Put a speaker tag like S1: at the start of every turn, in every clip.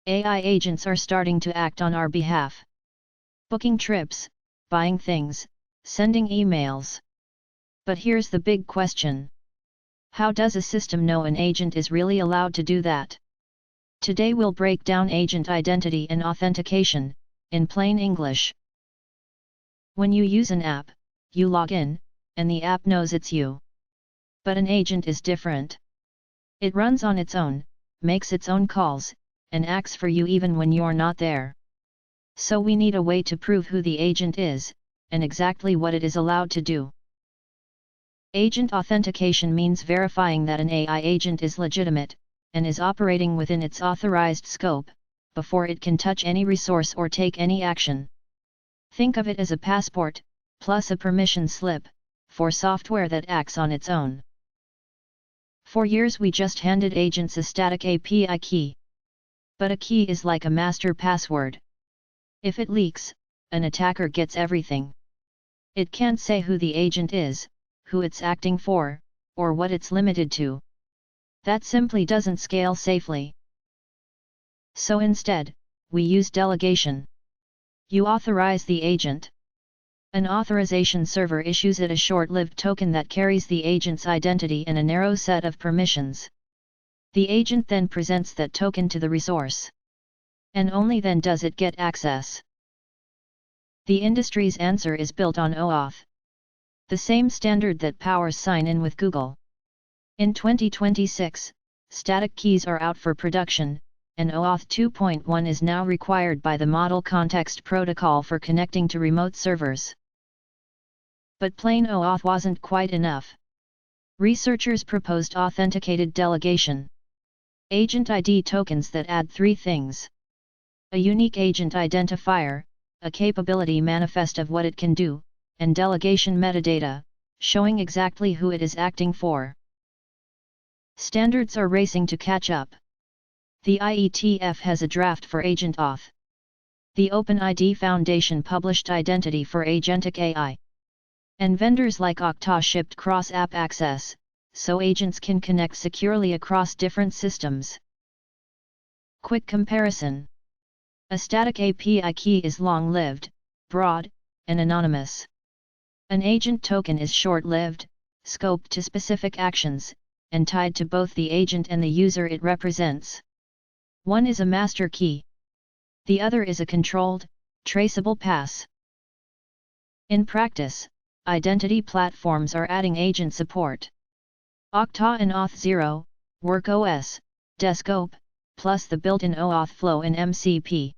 S1: AI agents are starting to act on our behalf. Booking trips, buying things, sending emails. But here's the big question. How does a system know an agent is really allowed to do that? Today we'll break down agent identity and authentication, in plain English. When you use an app, you log in, and the app knows it's you. But an agent is different. It runs on its own, makes its own calls, and acts for you even when you're not there. So we need a way to prove who the agent is, and exactly what it is allowed to do. Agent authentication means verifying that an AI agent is legitimate, and is operating within its authorized scope, before it can touch any resource or take any action. Think of it as a passport, plus a permission slip, for software that acts on its own. For years we just handed agents a static API key. But a key is like a master password. If it leaks, an attacker gets everything. It can't say who the agent is, who it's acting for, or what it's limited to. That simply doesn't scale safely. So instead, we use delegation. You authorize the agent. An authorization server issues it a short-lived token that carries the agent's identity and a narrow set of permissions. The agent then presents that token to the resource. And only then does it get access. The industry's answer is built on OAuth, the same standard that powers sign-in with Google. In 2026, static keys are out for production, and OAuth 2.1 is now required by the Model Context Protocol for connecting to remote servers. But plain OAuth wasn't quite enough. Researchers proposed authenticated delegation. Agent ID tokens that add three things. A unique agent identifier, a capability manifest of what it can do, and delegation metadata, showing exactly who it is acting for. Standards are racing to catch up. The IETF has a draft for Agent Auth. The OpenID Foundation published Identity for Agentic AI. And vendors like Okta shipped cross-app access, so agents can connect securely across different systems. Quick comparison. A static API key is long-lived, broad, and anonymous. An agent token is short-lived, scoped to specific actions, and tied to both the agent and the user it represents. One is a master key. The other is a controlled, traceable pass. In practice, identity platforms are adding agent support. Okta and Auth0, WorkOS, Descope, plus the built-in OAuth flow in MCP.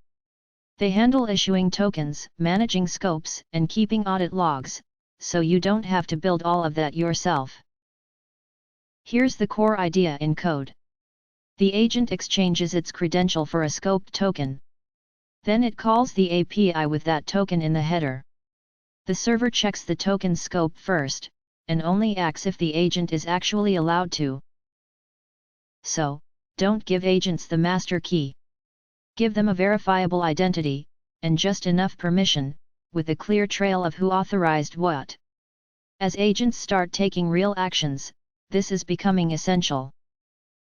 S1: They handle issuing tokens, managing scopes, and keeping audit logs, so you don't have to build all of that yourself. Here's the core idea in code. The agent exchanges its credential for a scoped token. Then it calls the API with that token in the header. The server checks the token's scope first, and only acts if the agent is actually allowed to. So, don't give agents the master key. Give them a verifiable identity, and just enough permission, with a clear trail of who authorized what. As agents start taking real actions, this is becoming essential.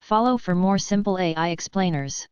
S1: Follow for more simple AI explainers.